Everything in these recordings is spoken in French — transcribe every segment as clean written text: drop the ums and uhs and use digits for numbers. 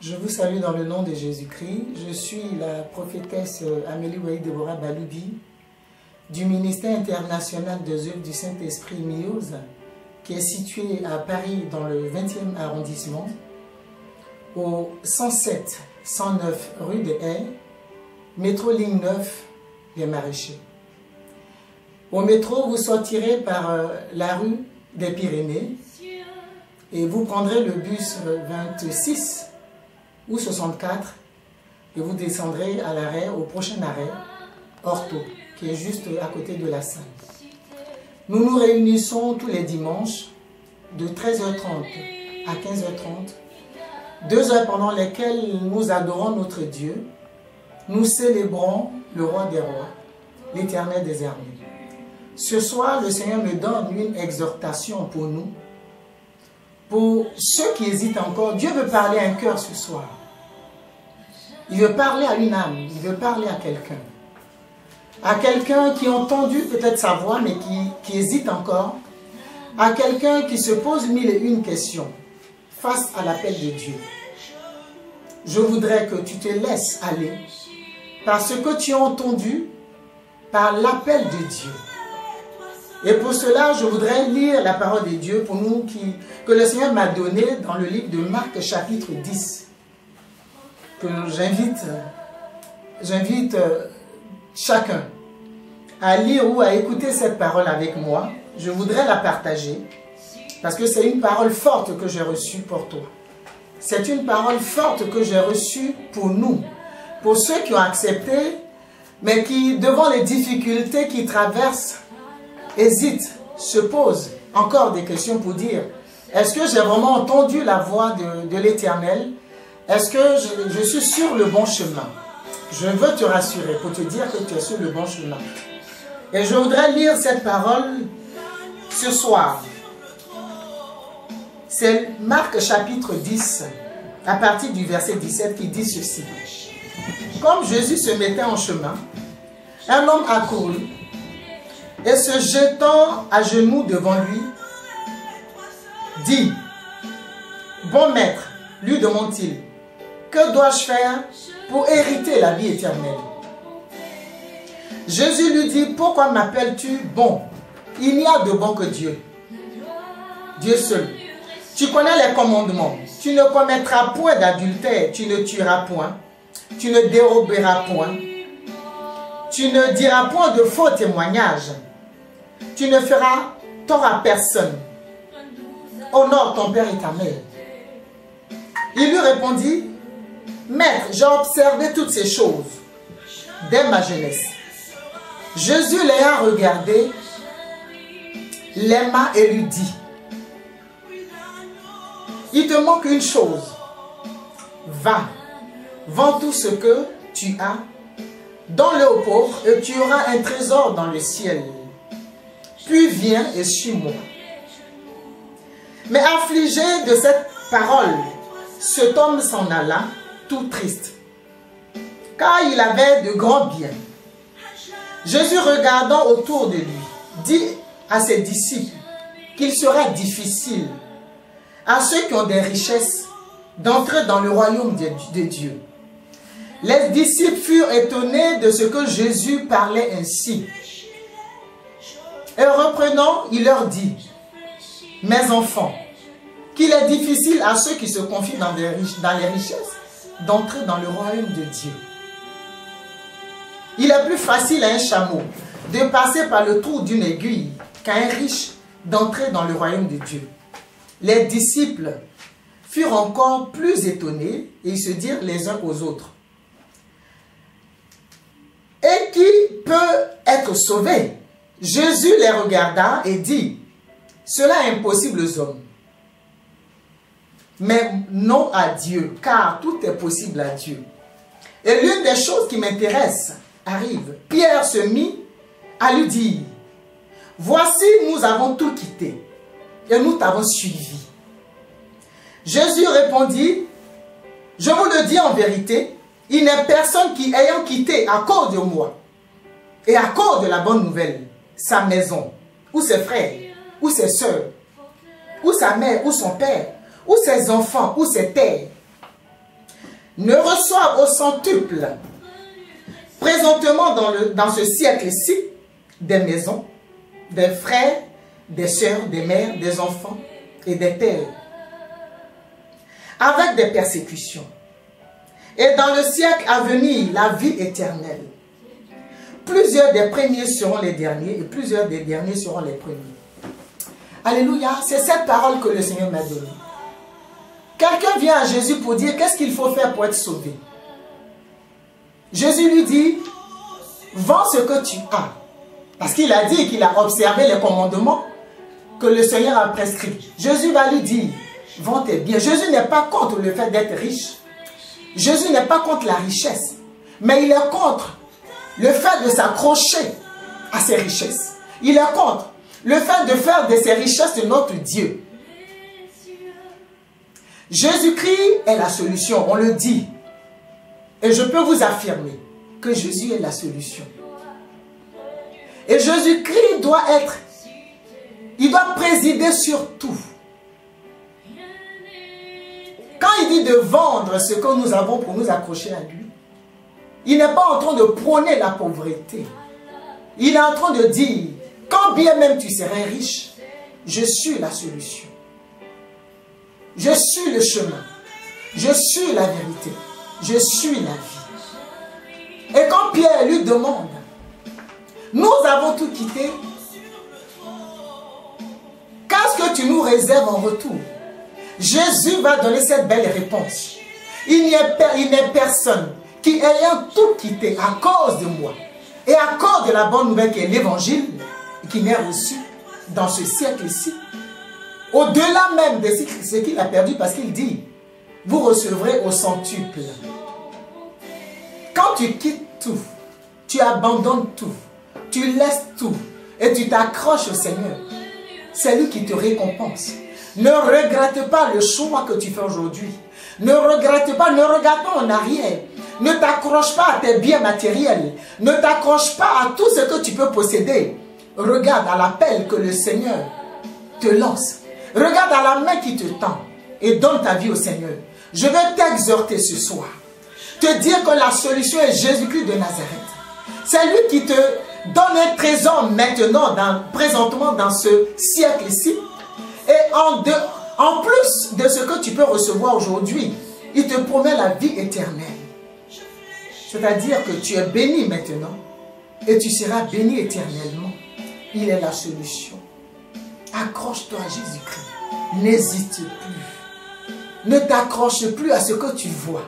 Je vous salue dans le nom de Jésus-Christ. Je suis la prophétesse Amélie Waï Deborah Baloudi du ministère international des œuvres du Saint-Esprit Milhouse, qui est situé à Paris dans le 20e arrondissement, au 107-109 rue des Haies, métro ligne 9 des Maraîchers. Au métro, vous sortirez par la rue des Pyrénées et vous prendrez le bus 26 ou 64 et vous descendrez à l'arrêt, au prochain arrêt, Orto, qui est juste à côté de la salle. Nous nous réunissons tous les dimanches de 13h30 à 15h30, 2 heures pendant lesquelles nous adorons notre Dieu, nous célébrons le roi des rois, l'Éternel des armées. Ce soir, le Seigneur me donne une exhortation pour nous. Pour ceux qui hésitent encore, Dieu veut parler à un cœur ce soir. Il veut parler à une âme, il veut parler à quelqu'un. À quelqu'un qui a entendu peut-être sa voix, mais qui hésite encore. À quelqu'un qui se pose 1001 questions face à l'appel de Dieu. Je voudrais que tu te laisses aller par ce que tu as entendu, par l'appel de Dieu. Et pour cela, je voudrais lire la parole de Dieu pour nous que le Seigneur m'a donné dans le livre de Marc chapitre 10. Que j'invite chacun à lire ou à écouter cette parole avec moi. Je voudrais la partager parce que c'est une parole forte que j'ai reçue pour toi. C'est une parole forte que j'ai reçue pour nous, pour ceux qui ont accepté, mais qui, devant les difficultés qu'ils traversent, hésitent, se posent encore des questions pour dire, est-ce que j'ai vraiment entendu la voix de l'Éternel? Est-ce que je suis sur le bon chemin? Je veux te rassurer pour te dire que tu es sur le bon chemin. Et je voudrais lire cette parole ce soir. C'est Marc chapitre 10, à partir du verset 17, qui dit ceci. Comme Jésus se mettait en chemin, un homme accourut et se jetant à genoux devant lui, dit, « Bon maître, lui demande-t-il, que dois-je faire pour hériter la vie éternelle ?» Jésus lui dit, « Pourquoi m'appelles-tu bon? Il n'y a de bon que Dieu. Dieu seul. Tu connais les commandements. Tu ne commettras point d'adultère, tu ne tueras point, tu ne déroberas point, tu ne diras point de faux témoignages, tu ne feras tort à personne. Honore ton père et ta mère. » Il lui répondit, « Maître, j'ai observé toutes ces choses dès ma jeunesse. » Jésus l'ayant regardé, l'aima et lui dit, « Il te manque une chose. Va, vends tout ce que tu as, donne-le aux pauvres et tu auras un trésor dans le ciel. Puis viens et suis-moi. » Mais affligé de cette parole, cet homme s'en alla, tout triste, car il avait de grands biens. Jésus, regardant autour de lui, dit à ses disciples qu'il sera difficile à ceux qui ont des richesses d'entrer dans le royaume de Dieu. Les disciples furent étonnés de ce que Jésus parlait ainsi. Et reprenant, il leur dit, « Mes enfants, qu'il est difficile à ceux qui se confient dans les richesses d'entrer dans le royaume de Dieu. Il est plus facile à un chameau de passer par le trou d'une aiguille qu'à un riche d'entrer dans le royaume de Dieu. » Les disciples furent encore plus étonnés et ils se dirent les uns aux autres, « Et qui peut être sauvé? » Jésus les regarda et dit, « Cela est impossible aux hommes, mais non à Dieu, car tout est possible à Dieu. » Et l'une des choses qui m'intéresse arrive. Pierre se mit à lui dire, « Voici, nous avons tout quitté et nous t'avons suivi. » Jésus répondit, « Je vous le dis en vérité, il n'est personne qui, ayant quitté à cause de moi et à cause de la bonne nouvelle, sa maison, ou ses frères, ou ses soeurs, ou sa mère, ou son père, ou ses enfants, ou ses terres, ne reçoivent au centuple, présentement dans ce siècle-ci, des maisons, des frères, des sœurs, des mères, des enfants et des pères, avec des persécutions. Et dans le siècle à venir, la vie éternelle. Plusieurs des premiers seront les derniers et plusieurs des derniers seront les premiers. Alléluia, c'est cette parole que le Seigneur m'a donnée. Quelqu'un vient à Jésus pour dire qu'est-ce qu'il faut faire pour être sauvé. Jésus lui dit, vends ce que tu as. Parce qu'il a dit qu'il a observé les commandements que le Seigneur a prescrits. Jésus va lui dire, vends tes biens. Jésus n'est pas contre le fait d'être riche. Jésus n'est pas contre la richesse. Mais il est contre le fait de s'accrocher à ses richesses. Il est contre le fait de faire de ses richesses notre Dieu. Jésus-Christ est la solution, on le dit. Et je peux vous affirmer que Jésus est la solution. Et Jésus-Christ doit être, il doit présider sur tout. Quand il dit de vendre ce que nous avons pour nous accrocher à lui, il n'est pas en train de prôner la pauvreté. Il est en train de dire, quand bien même tu serais riche, je suis la solution. Je suis le chemin. Je suis la vérité. Je suis la vie. Et quand Pierre lui demande, nous avons tout quitté, qu'est-ce que tu nous réserves en retour? Jésus va donner cette belle réponse. Il n'est personne qui ayant tout quitté à cause de moi et à cause de la bonne nouvelle qui est l'évangile, qui n'est reçu dans ce siècle-ci, au-delà même de ce qu'il a perdu, parce qu'il dit, vous recevrez au centuple. Quand tu quittes tout, tu abandonnes tout, tu laisses tout et tu t'accroches au Seigneur, c'est lui qui te récompense. Ne regrette pas le choix que tu fais aujourd'hui. Ne regrette pas, ne regarde pas en arrière. Ne t'accroche pas à tes biens matériels. Ne t'accroche pas à tout ce que tu peux posséder. Regarde à l'appel que le Seigneur te lance. Regarde à la main qui te tend et donne ta vie au Seigneur. Je vais t'exhorter ce soir. Te dire que la solution est Jésus-Christ de Nazareth. C'est lui qui te donne un trésor maintenant, présentement dans ce siècle-ci. Et en plus de ce que tu peux recevoir aujourd'hui, il te promet la vie éternelle. C'est-à-dire que tu es béni maintenant et tu seras béni éternellement. Il est la solution. Accroche-toi à Jésus-Christ. N'hésite plus. Ne t'accroche plus à ce que tu vois.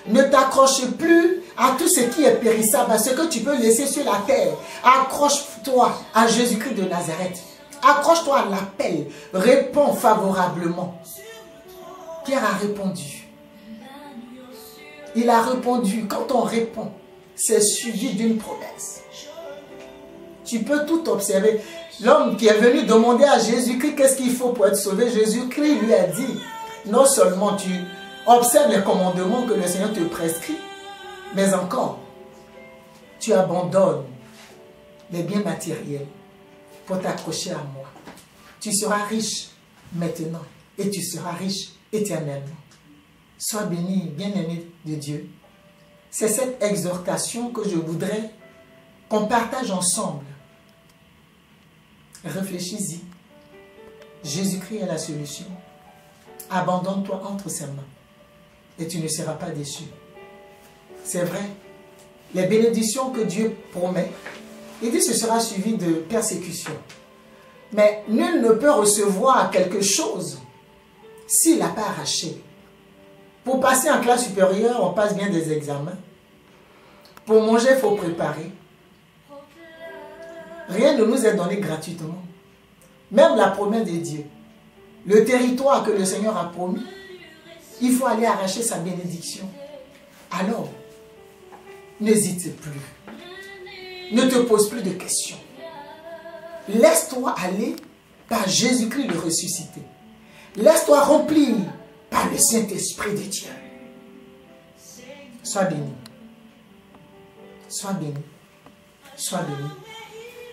Ne t'accroche plus à tout ce qui est périssable, à ce que tu peux laisser sur la terre. Accroche-toi à Jésus-Christ de Nazareth. Accroche-toi à l'appel. Réponds favorablement. Pierre a répondu. Il a répondu. Quand on répond, c'est suivi d'une promesse. Tu peux tout observer. L'homme qui est venu demander à Jésus-Christ qu'est-ce qu'il faut pour être sauvé, Jésus-Christ lui a dit, non seulement tu observes les commandements que le Seigneur te prescrit, mais encore, tu abandonnes les biens matériels pour t'accrocher à moi. Tu seras riche maintenant et tu seras riche éternellement. Sois béni, bien-aimé de Dieu. C'est cette exhortation que je voudrais qu'on partage ensemble. Réfléchis-y. Jésus-Christ est la solution. Abandonne-toi entre ses mains et tu ne seras pas déçu. C'est vrai, les bénédictions que Dieu promet, il dit ce sera suivi de persécutions. Mais nul ne peut recevoir quelque chose s'il n'a pas arraché. Pour passer en classe supérieure, on passe bien des examens. Pour manger, il faut préparer. Rien ne nous est donné gratuitement. Même la promesse de Dieu. Le territoire que le Seigneur a promis, il faut aller arracher sa bénédiction. Alors, n'hésite plus. Ne te pose plus de questions. Laisse-toi aller par Jésus-Christ le ressuscité. Laisse-toi remplir par le Saint-Esprit de Dieu. Sois béni. Sois béni. Sois béni.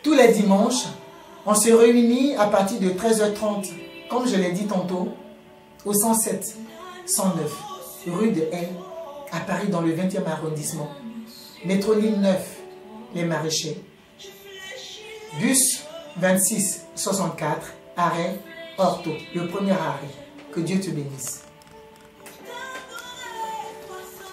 Tous les dimanches, on se réunit à partir de 13h30, comme je l'ai dit tantôt, au 107, 109, rue de L, à Paris dans le 20e arrondissement. Métro ligne 9, Les Maraîchers. Bus 2664, arrêt Orto, le premier arrêt. Que Dieu te bénisse.